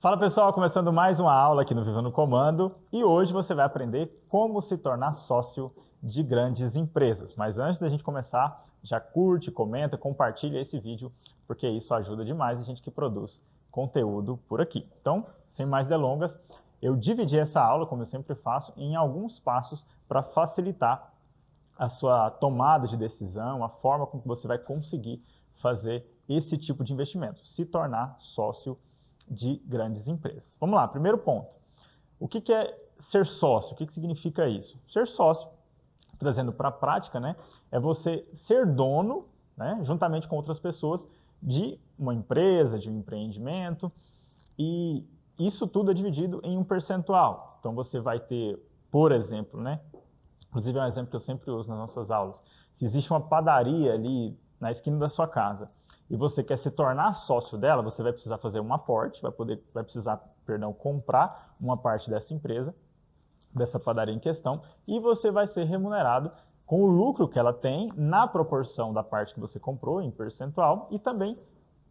Fala pessoal, começando mais uma aula aqui no Viva no Comando e hoje você vai aprender como se tornar sócio de grandes empresas. Mas antes da gente começar, já curte, comenta, compartilha esse vídeo, porque isso ajuda demais a gente que produz conteúdo por aqui. Então, sem mais delongas, eu dividi essa aula, como eu sempre faço, em alguns passos para facilitar a sua tomada de decisão, a forma como você vai conseguir fazer esse tipo de investimento, se tornar sócio de grandes empresas. Vamos lá, primeiro ponto. O que é ser sócio? O que significa isso? Ser sócio, trazendo para a prática, né, é você ser dono, né, juntamente com outras pessoas, de uma empresa, de um empreendimento, e isso tudo é dividido em um percentual. Então você vai ter, por exemplo, né, inclusive é um exemplo que eu sempre uso nas nossas aulas, se existe uma padaria ali na esquina da sua casa, e você quer se tornar sócio dela, você vai precisar fazer um aporte, vai precisar, comprar uma parte dessa empresa, dessa padaria em questão, e você vai ser remunerado com o lucro que ela tem na proporção da parte que você comprou, em percentual, e também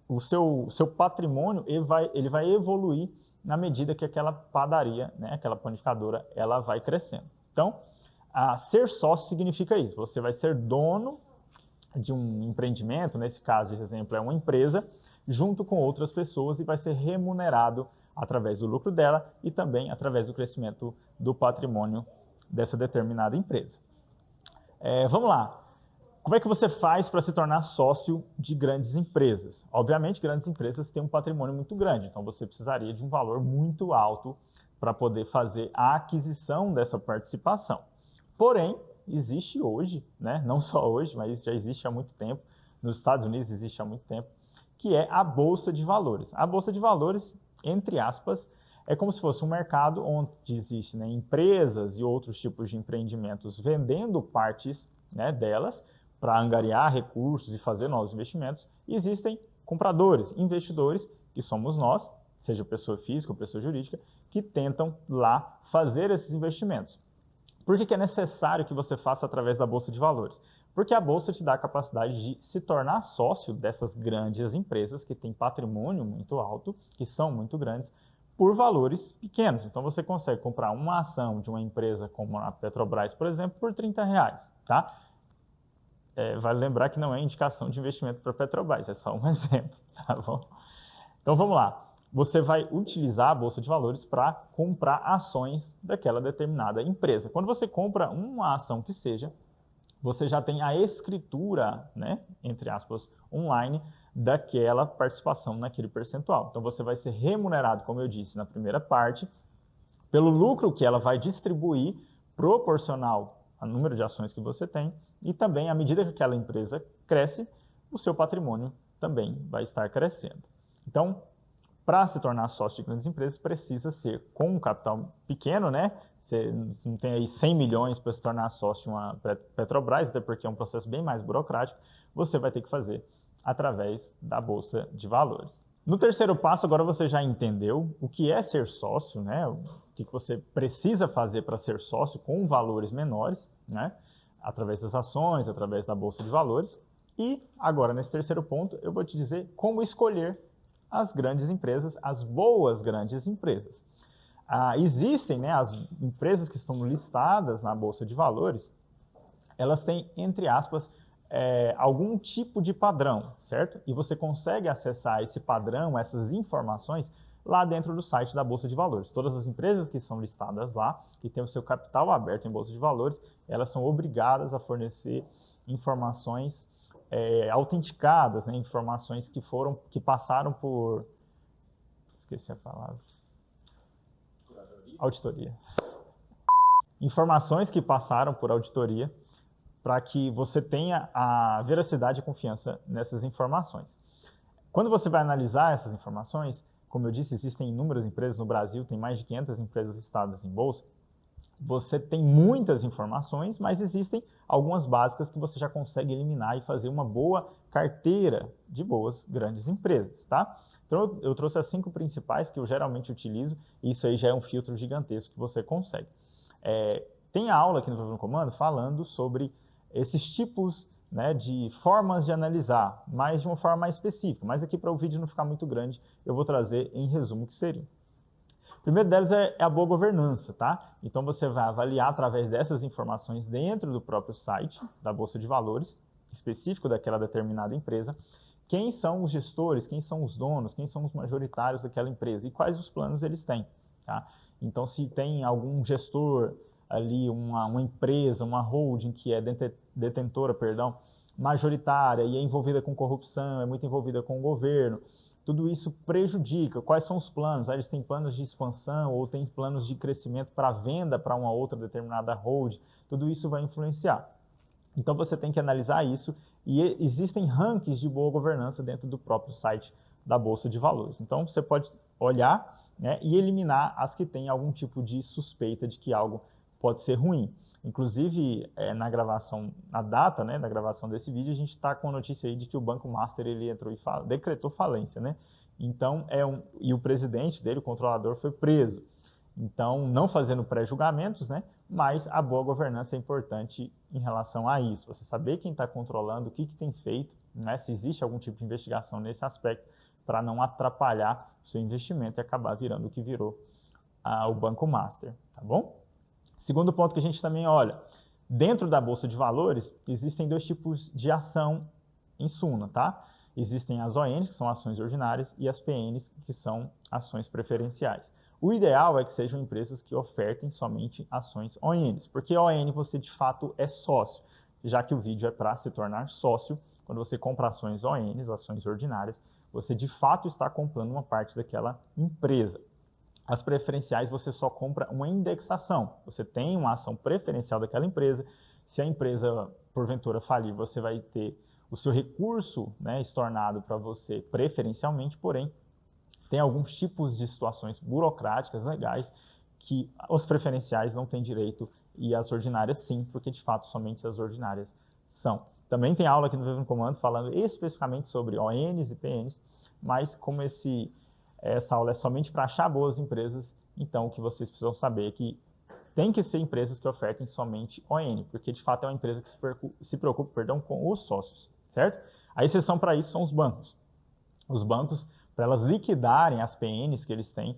o seu patrimônio ele vai evoluir na medida que aquela padaria, né, aquela panificadora, ela vai crescendo. Então, ser sócio significa isso, você vai ser dono de um empreendimento, nesse caso, esse exemplo é uma empresa, junto com outras pessoas e vai ser remunerado através do lucro dela e também através do crescimento do patrimônio dessa determinada empresa. Vamos lá. Como é que você faz para se tornar sócio de grandes empresas? Obviamente, grandes empresas têm um patrimônio muito grande, então você precisaria de um valor muito alto para poder fazer a aquisição dessa participação. Porém, existe hoje, né? Não só hoje, mas já existe há muito tempo, nos Estados Unidos existe há muito tempo, que é a Bolsa de Valores. A Bolsa de Valores, entre aspas, é como se fosse um mercado onde existem, né, empresas e outros tipos de empreendimentos vendendo partes, né, delas para angariar recursos e fazer novos investimentos. E existem compradores, investidores, que somos nós, seja pessoa física ou pessoa jurídica, que tentam lá fazer esses investimentos. Por que é necessário que você faça através da Bolsa de Valores? Porque a Bolsa te dá a capacidade de se tornar sócio dessas grandes empresas que têm patrimônio muito alto, que são muito grandes, por valores pequenos. Então você consegue comprar uma ação de uma empresa como a Petrobras, por exemplo, por R$30, tá? Vale lembrar que não é indicação de investimento para a Petrobras, é só um exemplo, tá bom? Então vamos lá. Você vai utilizar a Bolsa de Valores para comprar ações daquela determinada empresa. Quando você compra uma ação que seja, você já tem a escritura, né, entre aspas, online, daquela participação naquele percentual. Então você vai ser remunerado, como eu disse na primeira parte, pelo lucro que ela vai distribuir proporcional ao número de ações que você tem e também, à medida que aquela empresa cresce, o seu patrimônio também vai estar crescendo. Então, para se tornar sócio de grandes empresas, precisa ser com um capital pequeno, né? Você não tem aí 100 milhões para se tornar sócio de uma Petrobras, até porque é um processo bem mais burocrático, você vai ter que fazer através da Bolsa de Valores. No terceiro passo, agora você já entendeu o que é ser sócio, né? O que você precisa fazer para ser sócio com valores menores, né? Através das ações, através da Bolsa de Valores. E agora, nesse terceiro ponto, eu vou te dizer como escolher as grandes empresas, as boas grandes empresas. Existem, né, as empresas que estão listadas na Bolsa de Valores, elas têm, entre aspas, algum tipo de padrão, certo? E você consegue acessar esse padrão, essas informações, lá dentro do site da Bolsa de Valores. Todas as empresas que são listadas lá, que têm o seu capital aberto em Bolsa de Valores, elas são obrigadas a fornecer informações autenticadas, né? Informações que passaram por... Esqueci a palavra. Auditoria. Informações que passaram por auditoria para que você tenha a veracidade e confiança nessas informações. Quando você vai analisar essas informações, como eu disse, existem inúmeras empresas no Brasil, tem mais de 500 empresas listadas em bolsa, você tem muitas informações, mas existem algumas básicas que você já consegue eliminar e fazer uma boa carteira de boas grandes empresas, tá? Então eu trouxe as 5 principais que eu geralmente utilizo, e isso aí já é um filtro gigantesco que você consegue. Tem aula aqui no Viva no Comando falando sobre esses tipos, né, de formas de analisar, mas de uma forma mais específica. Mas aqui, para o vídeo não ficar muito grande, eu vou trazer em resumo o que seria. O primeiro deles é a boa governança, tá? Então você vai avaliar através dessas informações dentro do próprio site da Bolsa de Valores, específico daquela determinada empresa, quem são os gestores, quem são os donos, quem são os majoritários daquela empresa e quais os planos eles têm, tá? Então se tem algum gestor ali, uma empresa, uma holding que é detentora, perdão, majoritária e é envolvida com corrupção, é muito envolvida com o governo, tudo isso prejudica. Quais são os planos? Eles têm planos de expansão ou têm planos de crescimento para venda para uma outra determinada holding. Tudo isso vai influenciar. Então você tem que analisar isso e existem rankings de boa governança dentro do próprio site da Bolsa de Valores. Então você pode olhar, né, e eliminar as que têm algum tipo de suspeita de que algo pode ser ruim. Inclusive, na gravação, na data, né, da gravação desse vídeo, a gente está com a notícia aí de que o Banco Master ele entrou e decretou falência, né? Então, e o presidente dele, o controlador, foi preso. Então, não fazendo pré-julgamentos, né? Mas a boa governança é importante em relação a isso. Você saber quem está controlando, o que tem feito, né? Se existe algum tipo de investigação nesse aspecto, para não atrapalhar o seu investimento e acabar virando o que virou o Banco Master, tá bom? Segundo ponto que a gente também olha, dentro da Bolsa de Valores, existem dois tipos de ação em suma, tá? Existem as ONs, que são ações ordinárias, e as PNs, que são ações preferenciais. O ideal é que sejam empresas que ofertem somente ações ONs, porque ON você de fato é sócio, já que o vídeo é para se tornar sócio. Quando você compra ações ONs, ações ordinárias, você de fato está comprando uma parte daquela empresa. As preferenciais você só compra uma indexação. Você tem uma ação preferencial daquela empresa. Se a empresa, porventura, falir, você vai ter o seu recurso, né, estornado para você preferencialmente, porém, tem alguns tipos de situações burocráticas legais que os preferenciais não têm direito e as ordinárias sim, porque de fato somente as ordinárias são. Também tem aula aqui no Viva no Comando falando especificamente sobre ONs e PNs, mas como essa aula é somente para achar boas empresas, então o que vocês precisam saber é que tem que ser empresas que ofertem somente ON, porque de fato é uma empresa que se preocupa, com os sócios, certo? A exceção para isso são os bancos. Os bancos, para elas liquidarem as PNs que eles têm,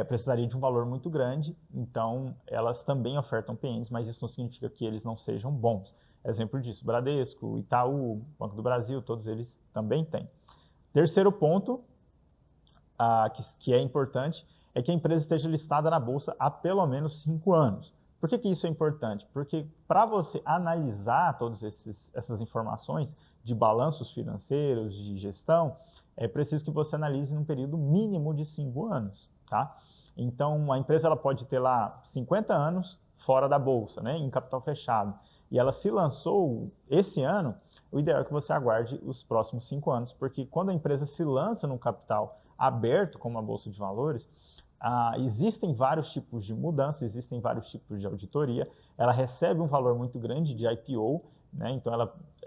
precisariam de um valor muito grande, então elas também ofertam PNs, mas isso não significa que eles não sejam bons. Exemplo disso, Bradesco, Itaú, Banco do Brasil, todos eles também têm. Terceiro ponto, que é importante, é que a empresa esteja listada na Bolsa há pelo menos 5 anos. Por que isso é importante? Porque para você analisar todas essas informações de balanços financeiros, de gestão, é preciso que você analise num período mínimo de 5 anos, tá? Então, a empresa ela pode ter lá 50 anos fora da Bolsa, né, em capital fechado, e ela se lançou esse ano, o ideal é que você aguarde os próximos 5 anos, porque quando a empresa se lança no capital aberto, como a Bolsa de Valores, existem vários tipos de mudança, existem vários tipos de auditoria, ela recebe um valor muito grande de IPO, né? Então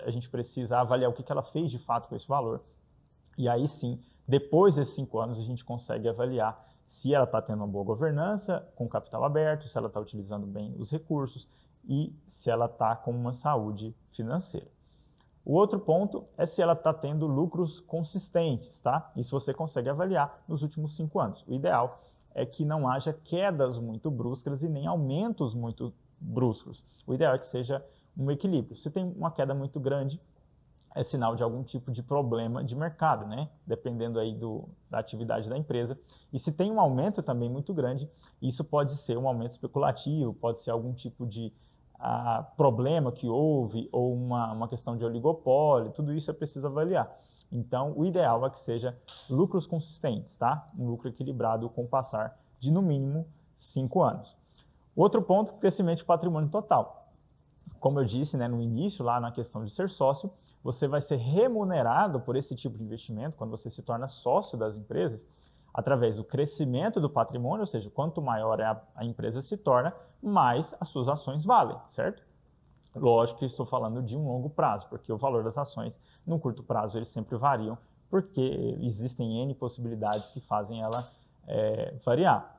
a gente precisa avaliar o que ela fez de fato com esse valor, e aí sim, depois desses 5 anos, a gente consegue avaliar se ela está tendo uma boa governança, com capital aberto, se ela está utilizando bem os recursos e se ela está com uma saúde financeira. O outro ponto é se ela está tendo lucros consistentes, tá? Isso você consegue avaliar nos últimos 5 anos. O ideal é que não haja quedas muito bruscas e nem aumentos muito bruscos. O ideal é que seja um equilíbrio. Se tem uma queda muito grande, é sinal de algum tipo de problema de mercado, né? Dependendo aí da atividade da empresa. E se tem um aumento também muito grande, isso pode ser um aumento especulativo, pode ser algum tipo de problema que houve ou uma questão de oligopólio, tudo isso é preciso avaliar. Então, o ideal é que seja lucros consistentes, tá? Um lucro equilibrado com o passar de, no mínimo, 5 anos. Outro ponto, crescimento de patrimônio total. Como eu disse, né, no início, lá na questão de ser sócio, você vai ser remunerado por esse tipo de investimento, quando você se torna sócio das empresas, através do crescimento do patrimônio, ou seja, quanto maior a empresa se torna, mais as suas ações valem, certo? Lógico que estou falando de um longo prazo, porque o valor das ações, no curto prazo, eles sempre variam, porque existem N possibilidades que fazem ela variar.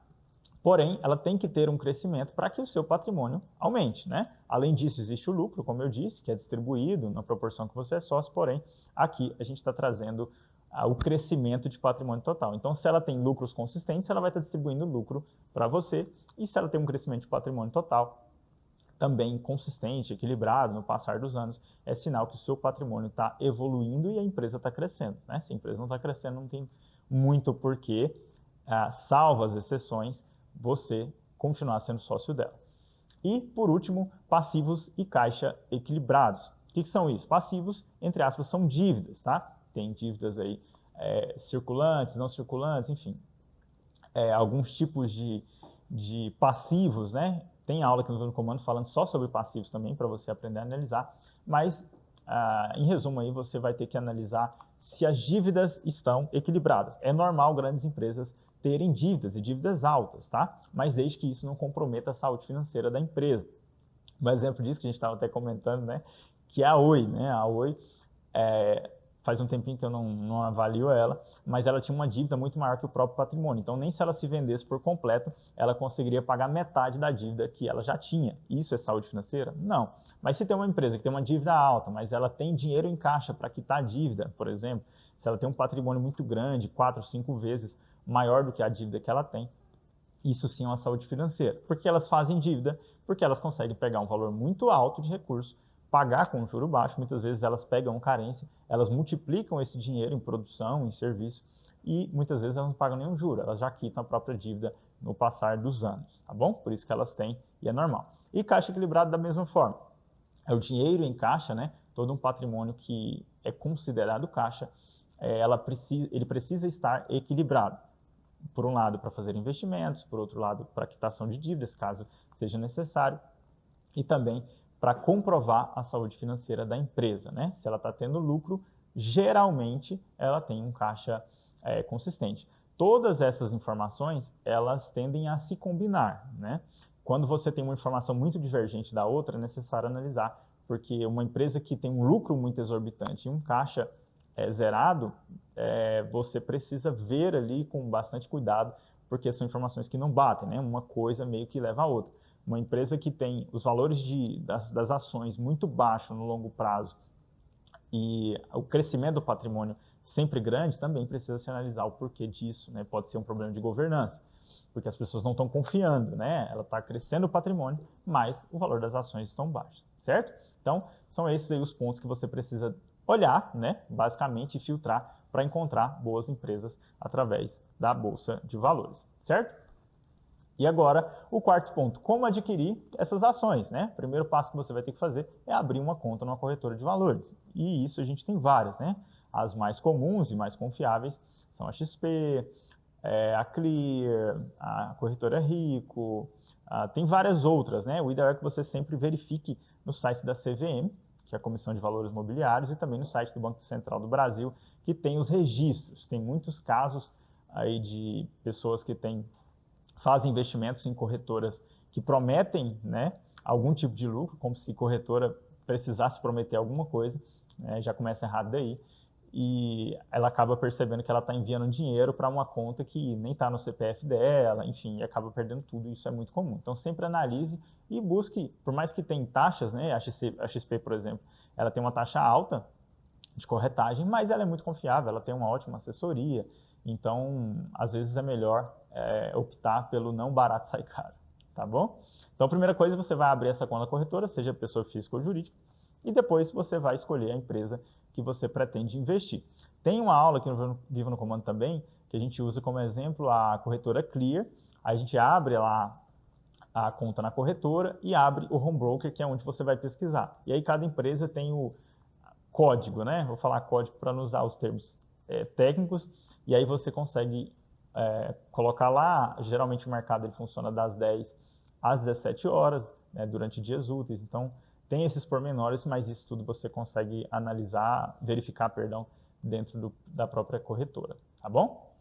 Porém, ela tem que ter um crescimento para que o seu patrimônio aumente, né? Além disso, existe o lucro, como eu disse, que é distribuído na proporção que você é sócio, porém, aqui a gente está trazendo o crescimento de patrimônio total. Então, se ela tem lucros consistentes, ela vai estar distribuindo lucro para você, e se ela tem um crescimento de patrimônio total também consistente, equilibrado no passar dos anos, é sinal que o seu patrimônio está evoluindo e a empresa está crescendo, né? Se a empresa não está crescendo, não tem muito porquê, salvo as exceções, você continuar sendo sócio dela. E, por último, passivos e caixa equilibrados. O que são isso? Passivos, entre aspas, são dívidas, tá? Tem dívidas aí circulantes, não circulantes, enfim. Alguns tipos de passivos, né? Tem aula aqui no Vivendo no Comando falando só sobre passivos também, para você aprender a analisar. Mas, em resumo aí, você vai ter que analisar se as dívidas estão equilibradas. É normal grandes empresas terem dívidas e dívidas altas, tá? Mas desde que isso não comprometa a saúde financeira da empresa. Um exemplo disso que a gente estava até comentando, né? Que é a Oi, né? A Oi, faz um tempinho que eu não avalio ela, mas ela tinha uma dívida muito maior que o próprio patrimônio. Então, nem se ela se vendesse por completo, ela conseguiria pagar metade da dívida que ela já tinha. Isso é saúde financeira? Não. Mas se tem uma empresa que tem uma dívida alta, mas ela tem dinheiro em caixa para quitar a dívida, por exemplo, se ela tem um patrimônio muito grande, 4, 5 vezes maior do que a dívida que ela tem, isso sim é uma saúde financeira. Por que elas fazem dívida? Porque elas conseguem pegar um valor muito alto de recursos, pagar com um juro baixo, muitas vezes elas pegam carência, elas multiplicam esse dinheiro em produção, em serviço, e muitas vezes elas não pagam nenhum juro, elas já quitam a própria dívida no passar dos anos, tá bom? Por isso que elas têm, e é normal. E caixa equilibrado da mesma forma. É o dinheiro em caixa, né? Todo um patrimônio que é considerado caixa, ele precisa estar equilibrado. Por um lado, para fazer investimentos, por outro lado, para quitação de dívidas, caso seja necessário, e também para comprovar a saúde financeira da empresa, né? Se ela está tendo lucro, geralmente ela tem um caixa consistente. Todas essas informações, elas tendem a se combinar, né? Quando você tem uma informação muito divergente da outra, é necessário analisar, porque uma empresa que tem um lucro muito exorbitante e um caixa zerado, você precisa ver ali com bastante cuidado, porque são informações que não batem, né? Uma coisa meio que leva a outra. Uma empresa que tem os valores das ações muito baixos no longo prazo e o crescimento do patrimônio sempre grande, também precisa se analisar o porquê disso, né? Pode ser um problema de governança, porque as pessoas não estão confiando, né? Ela está crescendo o patrimônio, mas o valor das ações estão baixos, certo? Então, são esses aí os pontos que você precisa olhar, né? Basicamente, filtrar para encontrar boas empresas através da Bolsa de Valores, certo? E agora, o quarto ponto, como adquirir essas ações, né? O primeiro passo que você vai ter que fazer é abrir uma conta numa corretora de valores. E isso a gente tem várias, né? As mais comuns e mais confiáveis são a XP, a Clear, a corretora Rico, tem várias outras, né? O ideal é que você sempre verifique no site da CVM, que é a Comissão de Valores Mobiliários, e também no site do Banco Central do Brasil, que tem os registros. Tem muitos casos aí de pessoas que fazem investimentos em corretoras que prometem, né, algum tipo de lucro, como se corretora precisasse prometer alguma coisa, né, já começa errado daí, e ela acaba percebendo que ela está enviando dinheiro para uma conta que nem está no CPF dela, enfim, e acaba perdendo tudo, isso é muito comum. Então sempre analise e busque, por mais que tenha taxas, né, a XP, por exemplo, ela tem uma taxa alta de corretagem, mas ela é muito confiável, ela tem uma ótima assessoria, então às vezes é melhor optar pelo não barato sai caro, tá bom? Então a primeira coisa, você vai abrir essa conta corretora, seja pessoa física ou jurídica, e depois você vai escolher a empresa que você pretende investir. Tem uma aula aqui no Viva no Comando também, que a gente usa como exemplo a corretora Clear, a gente abre lá a conta na corretora e abre o home broker, que é onde você vai pesquisar. E aí cada empresa tem o código, né? Vou falar código para não usar os termos técnicos, e aí você consegue colocar lá. Geralmente o mercado ele funciona das 10 às 17 horas, né, durante dias úteis, então tem esses pormenores, mas isso tudo você consegue analisar, verificar, perdão, dentro da própria corretora, tá bom?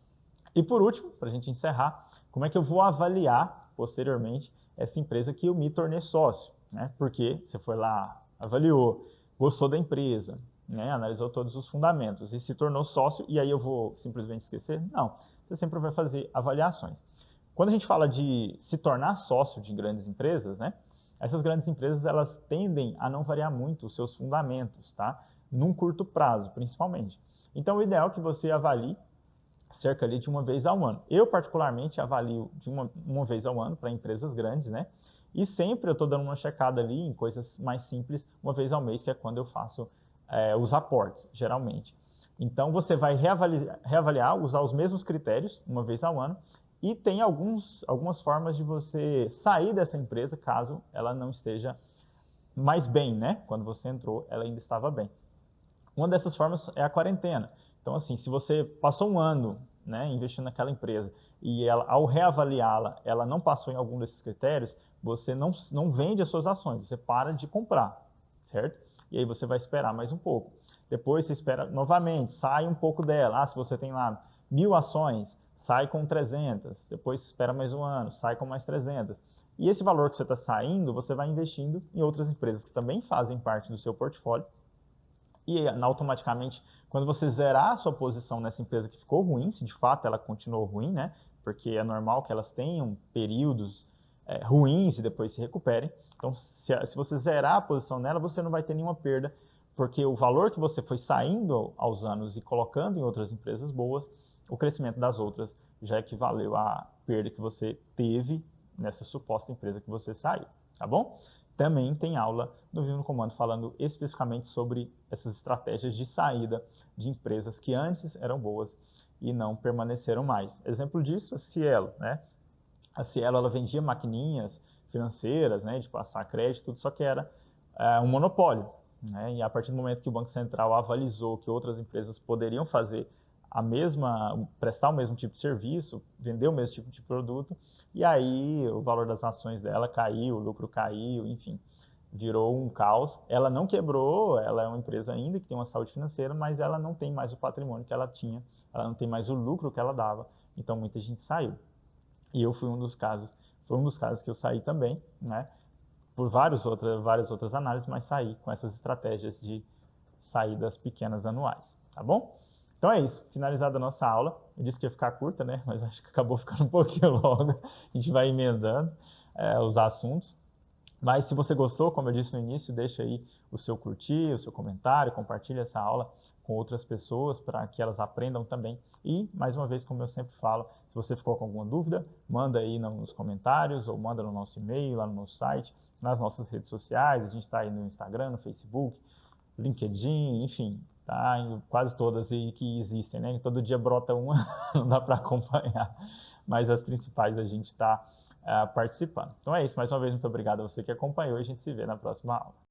E por último, para a gente encerrar, como é que eu vou avaliar posteriormente essa empresa que eu me tornei sócio, né? Porque você foi lá, avaliou, gostou da empresa, né? Analisou todos os fundamentos e se tornou sócio, e aí eu vou simplesmente esquecer? Não, você sempre vai fazer avaliações. Quando a gente fala de se tornar sócio de grandes empresas, né? Essas grandes empresas, elas tendem a não variar muito os seus fundamentos, tá? Num curto prazo, principalmente. Então, o ideal é que você avalie cerca ali de uma vez ao ano. Eu, particularmente, avalio de uma vez ao ano para empresas grandes, né? E sempre eu estou dando uma checada ali em coisas mais simples, uma vez ao mês, que é quando eu faço os aportes, geralmente. Então, você vai reavaliar, usar os mesmos critérios, uma vez ao ano, e tem algumas formas de você sair dessa empresa, caso ela não esteja mais bem, né? Quando você entrou, ela ainda estava bem. Uma dessas formas é a quarentena. Então, assim, se você passou um ano, né, investindo naquela empresa e ela, ao reavaliá-la, ela não passou em algum desses critérios, você não vende as suas ações, você para de comprar, certo? E aí você vai esperar mais um pouco. Depois você espera novamente, sai um pouco dela. Ah, se você tem lá 1.000 ações, sai com 300. Depois espera mais um ano, sai com mais 300. E esse valor que você está saindo, você vai investindo em outras empresas que também fazem parte do seu portfólio. E automaticamente, quando você zerar a sua posição nessa empresa que ficou ruim, se de fato ela continuou ruim, né? Porque é normal que elas tenham períodos ruins e depois se recuperem. Então, se você zerar a posição nela, você não vai ter nenhuma perda, porque o valor que você foi saindo aos anos e colocando em outras empresas boas, o crescimento das outras já equivaleu à perda que você teve nessa suposta empresa que você saiu, tá bom? Também tem aula no Vivo no Comando falando especificamente sobre essas estratégias de saída de empresas que antes eram boas e não permaneceram mais. Exemplo disso, a Cielo, né? A Cielo, ela vendia maquininhas financeiras, né, de passar crédito, tudo, só que era um monopólio, né? E a partir do momento que o Banco Central avalizou que outras empresas poderiam fazer prestar o mesmo tipo de serviço, vender o mesmo tipo de produto, e aí o valor das ações dela caiu, o lucro caiu, enfim, virou um caos. Ela não quebrou, ela é uma empresa ainda que tem uma saúde financeira, mas ela não tem mais o patrimônio que ela tinha, ela não tem mais o lucro que ela dava, então muita gente saiu. E eu fui um dos casos que eu saí também, né? Por várias outras análises, mas saí com essas estratégias de saídas pequenas anuais, tá bom? Então é isso, finalizada a nossa aula. Eu disse que ia ficar curta, né? Mas acho que acabou ficando um pouquinho longa. A gente vai emendando os assuntos. Mas se você gostou, como eu disse no início, deixa aí o seu curtir, o seu comentário, compartilha essa aula com outras pessoas para que elas aprendam também. E, mais uma vez, como eu sempre falo, se você ficou com alguma dúvida, manda aí nos comentários ou manda no nosso e-mail, lá no nosso site, nas nossas redes sociais. A gente está aí no Instagram, no Facebook, LinkedIn, enfim, tá em quase todas aí que existem, né? Todo dia brota uma, não dá para acompanhar, mas as principais a gente está participando. Então é isso, mais uma vez, muito obrigado a você que acompanhou e a gente se vê na próxima aula.